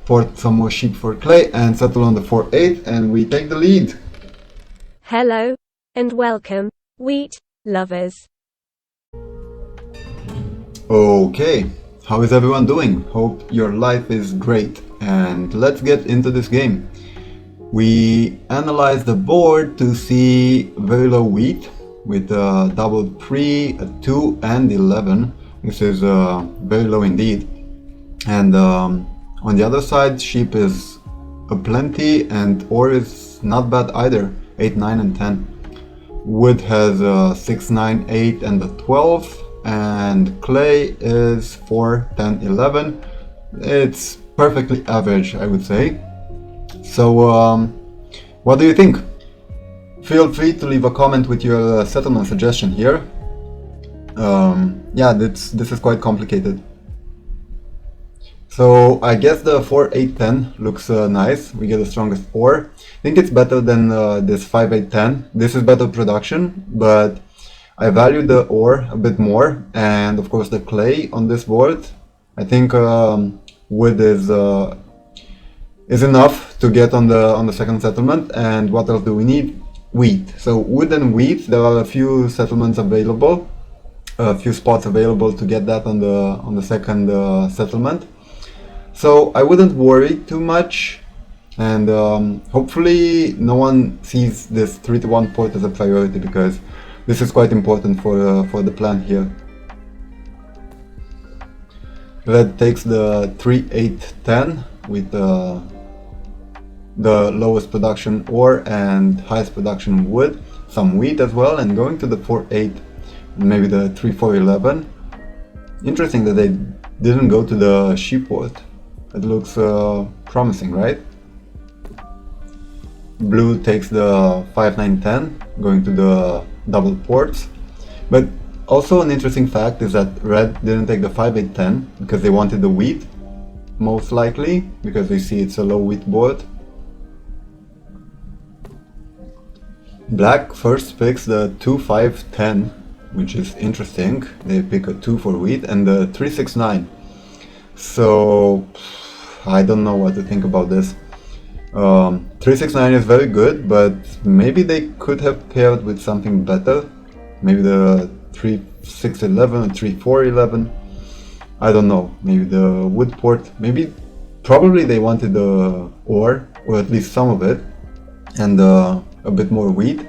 port some more sheep for clay and settle on the 4-8, and we take the lead. Hello, and welcome, wheat lovers. Okay, how is everyone doing? Hope your life is great, and let's get into this game. We analyzed the board to see very low wheat with a double 3, a 2 and 11. This is very low indeed. And on the other side, sheep is aplenty and ore is not bad either, 8, 9 and 10. Wood has 6, 9, 8 and a 12, and clay is 4, 10, 11. It's perfectly average, I would say. So what do you think? Feel free to leave a comment with your settlement suggestion here. Yeah, this is quite complicated. So I guess the 4, 8, 10 looks nice. We get the strongest ore. I think it's better than this 5, 8, 10. This is better production, but I value the ore a bit more, and of course the clay on this board. I think wood is enough to get on the second settlement. And what else do we need? Wheat. So wood and wheat, there are a few settlements available, a few spots available to get that on the second settlement. So I wouldn't worry too much, and hopefully no one sees this 3-1 port as a priority, because this is quite important for the plan here. Red takes the 3, 8, 10 with the lowest production ore and highest production wood, some wheat as well, and going to the 4, 8 and maybe the 3, 4, 11. Interesting that they didn't go to the sheep port. It looks promising, right? Blue takes the 5, 9, 10, going to the double ports. But also an interesting fact is that red didn't take the 5, 8, 10 because they wanted the wheat, most likely, because they see it's a low wheat board. Black first picks the 2, 5, 10, which is interesting. They pick a 2 for wheat and the 3, 6, 9. So I don't know what to think about this. 3, 6, 9 is very good, but maybe they could have paired with something better. Maybe the 3, 6, 11 and 3, 4, 11. I don't know. Maybe the wood port. Probably they wanted the ore, or at least some of it, and a bit more wheat.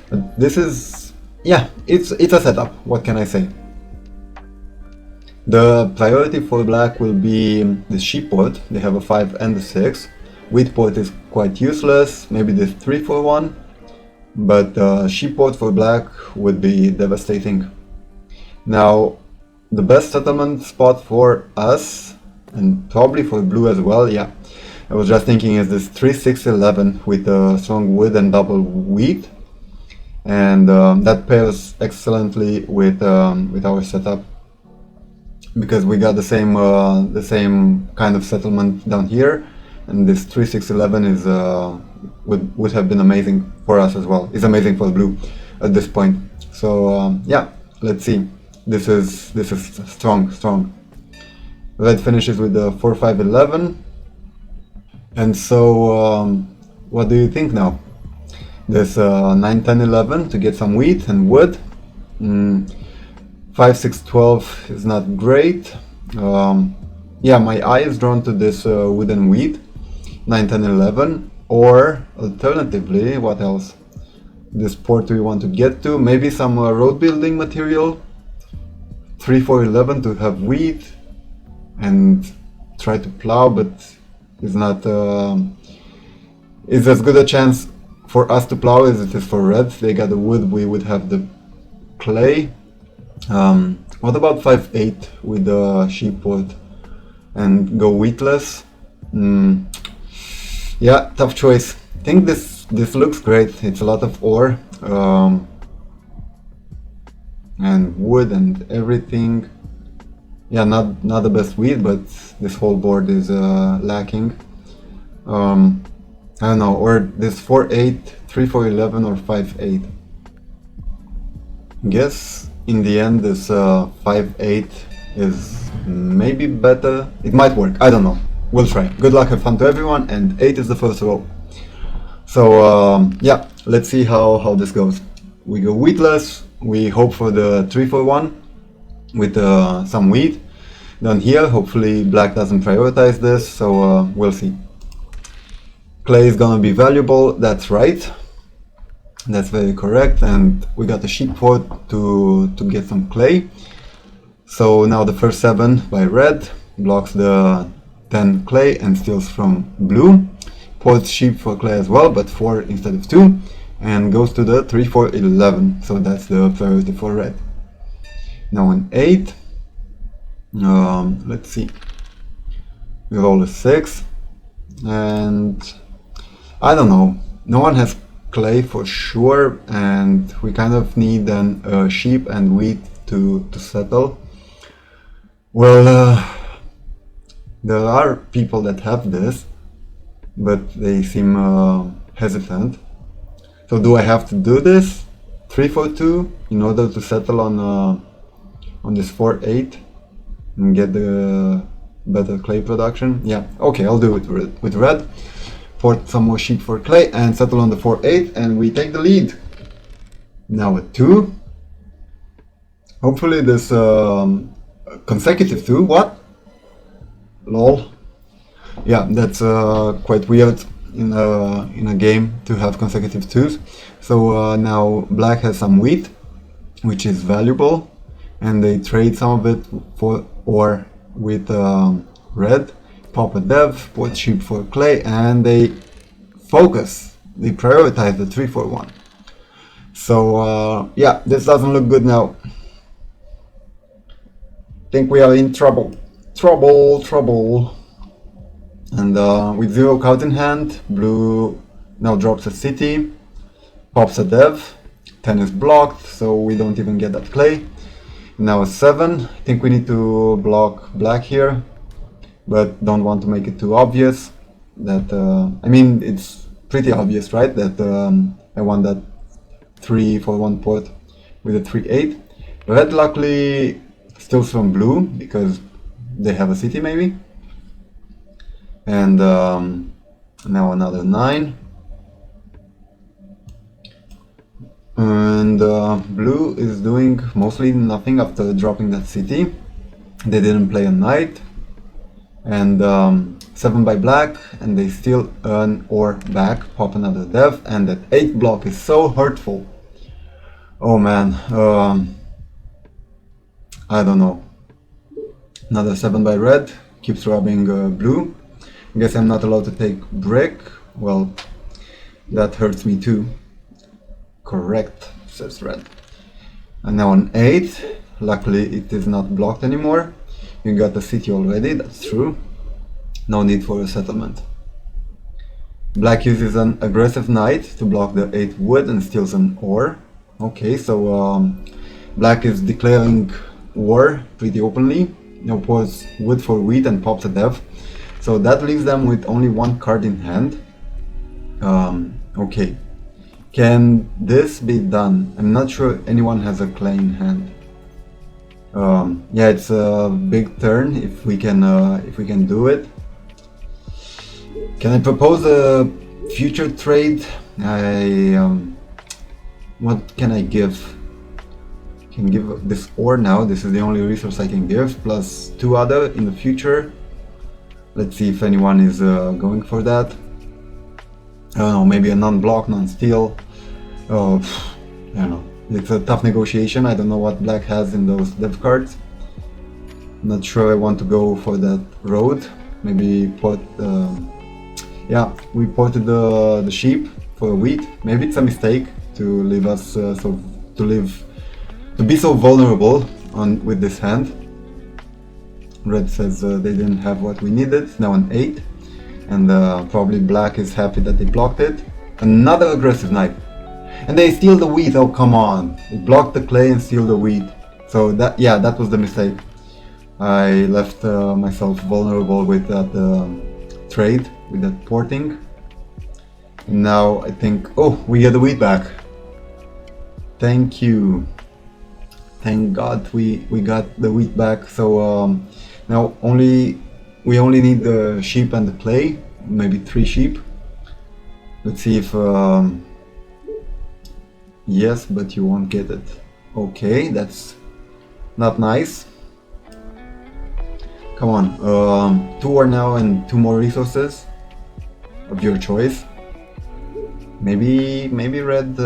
But this is, yeah, it's a setup. What can I say? The priority for black will be the sheep port. They have a 5 and a 6. Wheat port is quite useless. Maybe this 3 for 1. But sheep port for black would be devastating. Now, the best settlement spot for us, and probably for blue as well, yeah, I was just thinking, is this 3, 6, 11 with strong wood and double wheat. And that pairs excellently with our setup, because we got the same kind of settlement down here, and this 3, 6, 11 is would have been amazing for us as well. It's amazing for blue at this point. So yeah, let's see. This is strong. Red finishes with the 4, 5, 11, and so what do you think now? There's 9, 10, 11 to get some wheat and wood. 5, 6, 12 is not great. Yeah, my eye is drawn to this wood and wheat. 9, 10, 11. Or alternatively, what else? This port we want to get to. Maybe some road building material. 3, 4, 11 to have wheat and try to plow, but it's not. It's as good a chance for us to plow as it is for red. They got the wood, we would have the clay. What about 5, 8 with the sheep port and go wheatless? Yeah, tough choice. I think this looks great. It's a lot of ore and wood and everything. Yeah, not the best wheat, but this whole board is lacking. I don't know, or this 4, 8, 3, 4, 11 or 5, 8. Guess in the end this 5, 8 is maybe better. It might work, I don't know. we'll try. Good luck, have fun to everyone, and 8 is the first row. So yeah, let's see how this goes. We go wheatless, we hope for the 3-4-1 with some wheat. Then here, hopefully black doesn't prioritize this, so we'll see. Clay is gonna be valuable, that's right. That's very correct, and we got a sheep port to get some clay. So now the first 7 by red blocks the 10 clay and steals from blue. Ports sheep for clay as well, but 4 instead of 2, and goes to the 3-4-11, so that's the priority for red. Now an 8, let's see, we roll a 6, and I don't know, no one has clay for sure, and we kind of need then sheep and wheat to settle. Well, there are people that have this, but they seem hesitant. So do I have to do this 3-4-2 in order to settle on this 4-8 and get the better clay production? Yeah, okay, I'll do it with red. Port some more sheep for clay and settle on the 4-8, and we take the lead. Now a 2. Hopefully this consecutive 2. What? Lol. Yeah, that's quite weird in a game to have consecutive 2s. So now black has some wheat, which is valuable, and they trade some of it for or with red. Pop a dev, put sheep for clay, and they focus. They prioritize the 3-4-1. So yeah, this doesn't look good now. Think we are in trouble. Trouble. And with 0 card in hand, blue now drops a city, pops a dev, 10 is blocked, so we don't even get that clay. Now a 7, I think we need to block black here, but don't want to make it too obvious. That I mean, it's pretty obvious, right? That I want that 3-4-1 port with a 3-8. Red luckily steals from blue because they have a city maybe. And now another 9. And blue is doing mostly nothing after dropping that city. They didn't play a knight. And 7 by black, and they still earn ore back, pop another dev, and that 8 block is so hurtful. Oh man, I don't know. Another 7 by red, keeps rubbing blue. I guess I'm not allowed to take brick. Well, that hurts me too. Correct, says red. And now an 8, luckily it is not blocked anymore. You got the city already, that's true. No need for a settlement. Black uses an aggressive knight to block the 8 wood and steals an ore. Okay, so black is declaring war pretty openly. Now pours wood for wheat and pops a dev. So that leaves them with only 1 card in hand. Okay. Can this be done? I'm not sure anyone has a clay in hand. Yeah, it's a big turn if we can do it. Can I propose a future trade? What can I give? I can give this ore now. This is the only resource I can give, plus 2 other in the future. Let's see if anyone is going for that. I don't know, maybe a non-block, non-steal. Oh, I don't know. It's a tough negotiation. I don't know what black has in those dev cards. Not sure I want to go for that road. Maybe put yeah, we ported the sheep for wheat. Maybe it's a mistake to leave us to be so vulnerable with this hand. Red says they didn't have what we needed. Now an 8, and probably black is happy that they blocked it. Another aggressive knight, and they steal the wheat. Oh come on! They blocked the clay and steal the wheat. So that, yeah, that was the mistake. I left myself vulnerable with that trade, with that porting. And now I think, oh, we get the wheat back. Thank you. Thank God we got the wheat back. So now only We only need the sheep and the clay, maybe 3 sheep. Let's see if... yes, but you won't get it. Okay, that's not nice. Come on, 2 ore now and 2 more resources of your choice. Maybe red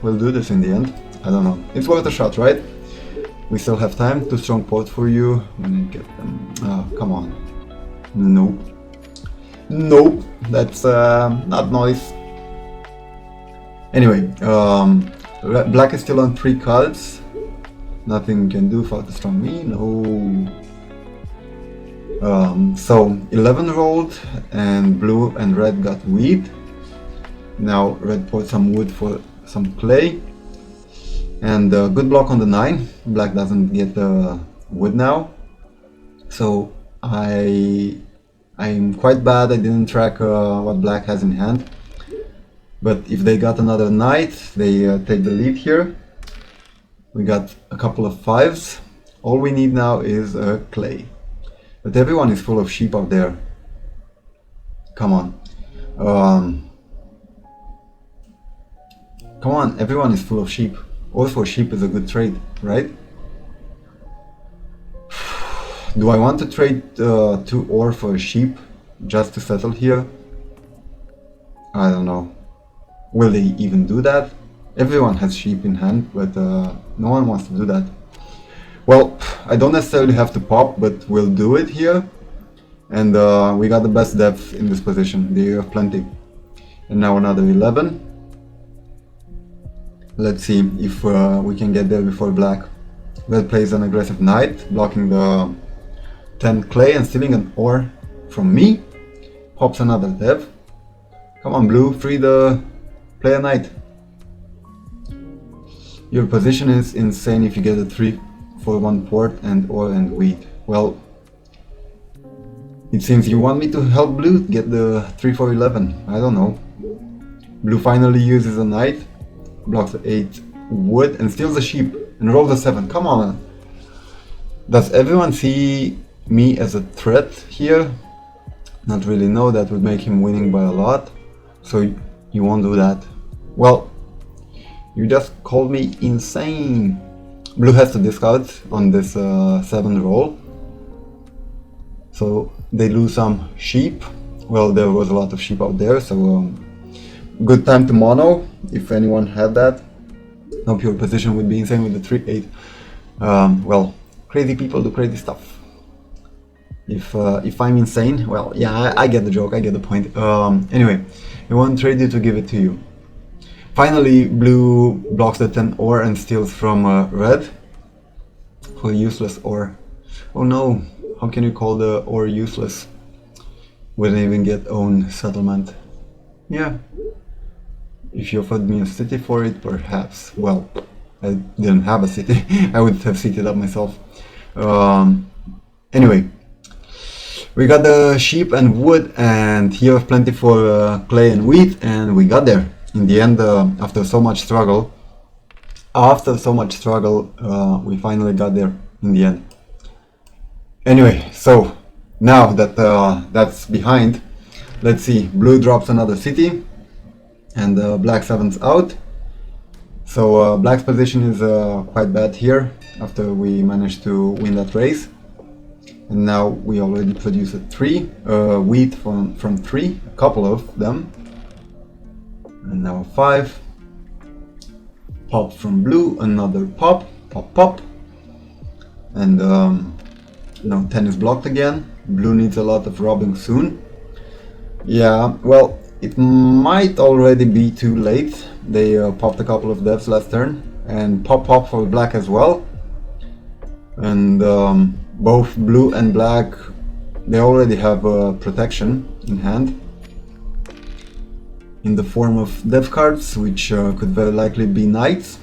will do this in the end. I don't know. It's worth a shot, right? We still have time. 2 strong ports for you. When you get them. Oh, come on. Nope. Nope. That's not nice. Anyway, black is still on 3 cards. Nothing you can do for the strong me. No. So 11 rolled, and blue and red got wheat. Now red poured some wood for some clay, and good block on the 9. Black doesn't get wood now, so I'm quite bad. I didn't track what black has in hand, but if they got another knight, they take the lead here. We got a couple of 5s. All we need now is clay. But everyone is full of sheep out there. Come on. Come on, everyone is full of sheep. Ore for sheep is a good trade, right? Do I want to trade 2 ore for a sheep just to settle here? I don't know. Will they even do that? Everyone has sheep in hand, but no one wants to do that. Well, I don't necessarily have to pop, but we'll do it here. And we got the best depth in this position. They have plenty. And now another 11. Let's see if we can get there before black. Red plays an aggressive knight, blocking the 10 clay and stealing an ore from me. Pops another dev. Come on, blue, free the player knight. Your position is insane if you get a 3-for-1 port and ore and wheat. Well, it seems you want me to help blue get the 3-for-11. I don't know. Blue finally uses a knight, blocks the 8 wood and steals a sheep and rolls a 7. Come on. Does everyone see me as a threat here? Not really, no, that would make him winning by a lot. So you won't do that. Well, you just called me insane. Blue has to discard on this 7 roll. So they lose some sheep. Well, there was a lot of sheep out there, so good time to mono, if anyone had that. No pure position would be insane with the 3-8. Well, crazy people do crazy stuff. If I'm insane, well, yeah, I get the joke, I get the point. Anyway, I won't trade you to give it to you. Finally, blue blocks the 10 ore and steals from red for useless ore. Oh no, how can you call the ore useless? Wouldn't even get own settlement. Yeah. If you offered me a city for it, perhaps. Well, I didn't have a city. I would have cited up myself. Anyway, we got the sheep and wood, and here have plenty for clay and wheat, and we got there. In the end, after so much struggle, we finally got there in the end. Anyway, so now that that's behind, let's see. Blue drops another city, and black 7's out. So black's position is quite bad here after we managed to win that race. And now we already produce a 3 wheat from 3, a couple of them. And now 5. Pop from blue, another pop, pop, pop. And now 10 is blocked again. Blue needs a lot of robbing soon. Yeah, well, it might already be too late. They popped a couple of devs last turn. And pop for black as well. And both blue and black, they already have protection in hand. In the form of dev cards, which could very likely be knights.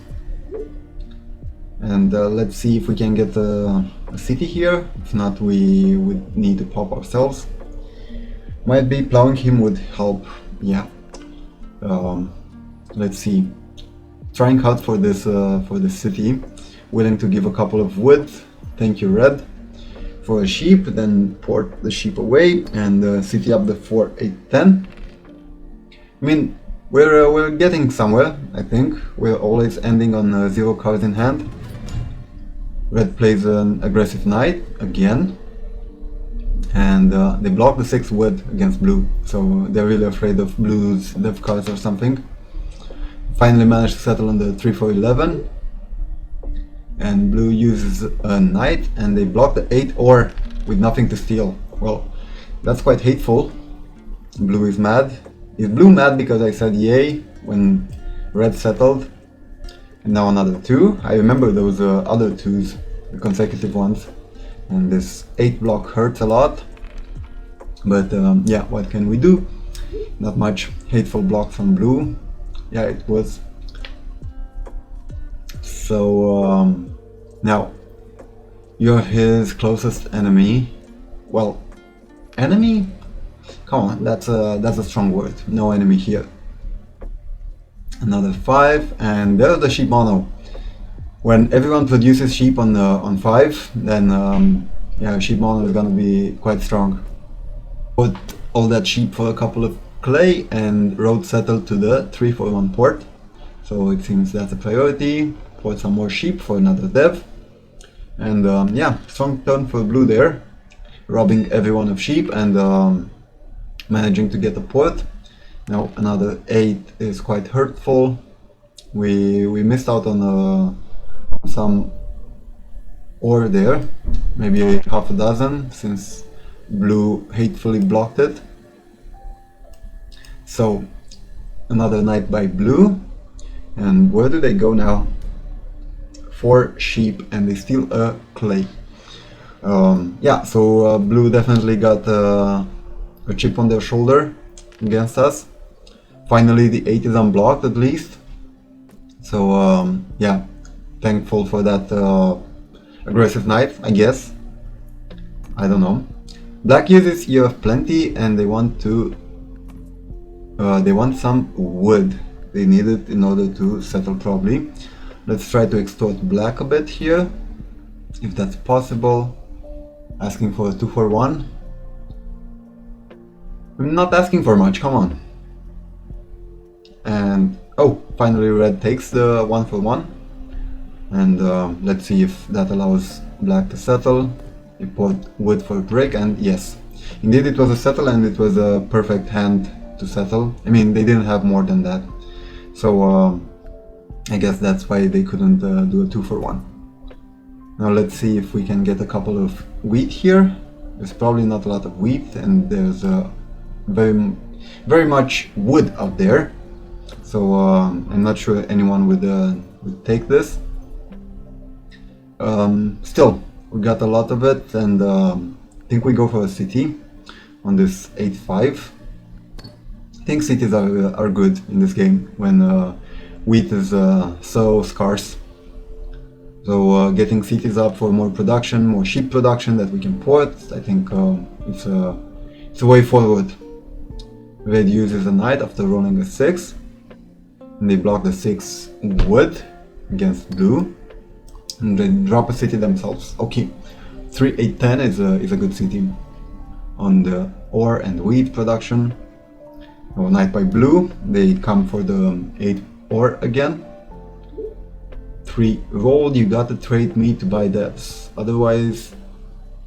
And let's see if we can get a city here. If not, we would need to pop ourselves. Might be plowing him would help, yeah. Let's see. Trying hard for this city. Willing to give a couple of wood. Thank you, red. for a sheep, then port the sheep away and city up the 4, 8, 10. I mean, we're getting somewhere, I think. We're always ending on 0 cards in hand. Red plays an aggressive knight again, and they block the 6 wood against blue, so they're really afraid of blue's dev cards or something. Finally managed to settle on the 3 for 11, and blue uses a knight and they block the 8 ore with nothing to steal. Well, that's quite hateful. Blue is mad. Is blue mad because I said yay when red settled? And now another 2. I remember those other 2s, the consecutive ones, and this 8 block hurts a lot. But yeah, what can we do? Not much. Hateful block from blue. Yeah, it was. So now you're his closest enemy. Well, enemy? Come on, that's a strong word. No enemy here. Another 5, and there's the sheep mono. When everyone produces sheep on 5, then yeah, sheep mono is gonna be quite strong. Put all that sheep for a couple of clay and road settled to the 3 for 1 port. So it seems that's a priority. Port some more sheep for another dev. And yeah, strong turn for blue there, robbing everyone of sheep and managing to get a port. Now another 8 is quite hurtful. We missed out on some ore there, maybe half a dozen, since blue hatefully blocked it. So another knight by blue, and where do they go now? 4 sheep, and they steal a clay. Yeah, so blue definitely got a chip on their shoulder against us. Finally the 8 is unblocked at least. So yeah, thankful for that aggressive knight, I guess. I don't know. Black uses you have plenty, and they want to they want some wood. They need it in order to settle probably. Let's try to extort black a bit here, if that's possible. Asking for a 2 for 1. I'm not asking for much, come on. And oh, finally red takes the 1 for 1. And let's see if that allows black to settle. You put wood for a break, and yes, indeed it was a settle, and it was a perfect hand to settle. I mean, they didn't have more than that, so I guess that's why they couldn't do a 2 for 1. Now let's see if we can get a couple of wheat here. There's probably not a lot of wheat, and there's very much wood out there, so I'm not sure anyone would take this. Still, we got a lot of it, and I think we go for a city on this 8-5. I think cities are good in this game when wheat is so scarce. So getting cities up for more production, more sheep production that we can port, I think it's a way forward. Red uses a knight after rolling a 6, and they block the 6 wood against blue, and they drop a city themselves. Okay, 3, 8, 10 is a good city on the ore and wheat production. Now knight by blue, they come for the 8 ore again. 3 roll, you gotta trade me to buy devs, otherwise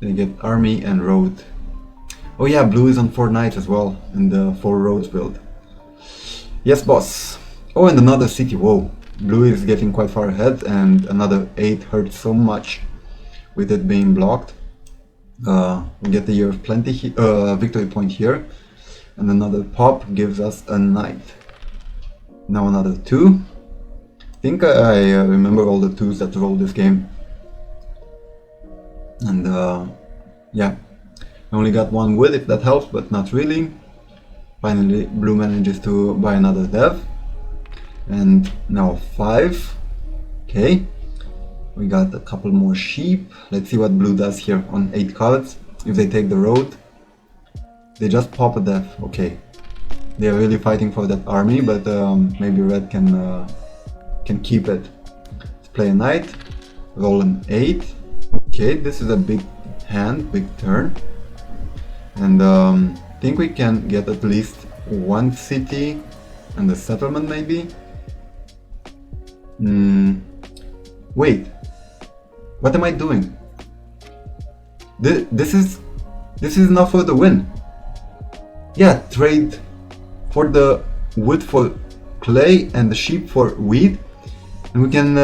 they get army and road. Oh yeah, blue is on 4 knights as well in the 4 roads build. Yes boss. Oh, and another city, whoa. Blue is getting quite far ahead, and another 8 hurts so much with it being blocked. We get the year of plenty victory point here, and another pop gives us a knight. Now another 2. I think I remember all the 2s that rolled this game. And yeah, I only got 1 wood if that helps, but not really. Finally blue manages to buy another dev. And now 5. Okay, we got a couple more sheep. Let's see what blue does here on 8 cards. If they take the road, they just pop a dev. Okay, they are really fighting for that army, but maybe red can keep it. Let's play a knight, roll an 8. Okay, this is a big hand, big turn. And think we can get at least one city and a settlement maybe. Wait, what am I doing? This is enough for the win. Yeah, trade for the wood for clay and the sheep for wheat, and we can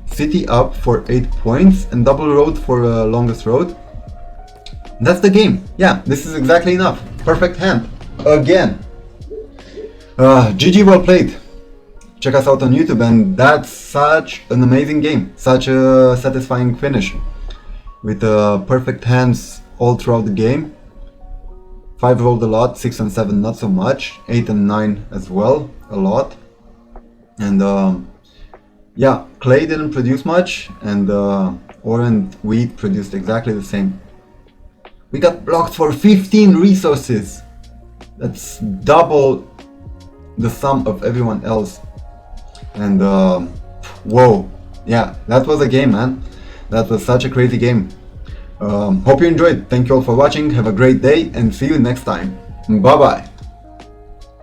city up for 8 points and double road for longest road. That's the game. Yeah, this is exactly enough. Perfect hand. Again. GG, well played. Check us out on YouTube, and that's such an amazing game. Such a satisfying finish. With perfect hands all throughout the game. 5 rolled a lot, 6 and 7 not so much, 8 and 9 as well, a lot. And yeah, clay didn't produce much, and ore and wheat produced exactly the same. We got blocked for 15 resources. That's double the sum of everyone else. And whoa, yeah, that was a game, man. That was such a crazy game. Hope you enjoyed. Thank you all for watching. Have a great day and see you next time. Bye bye.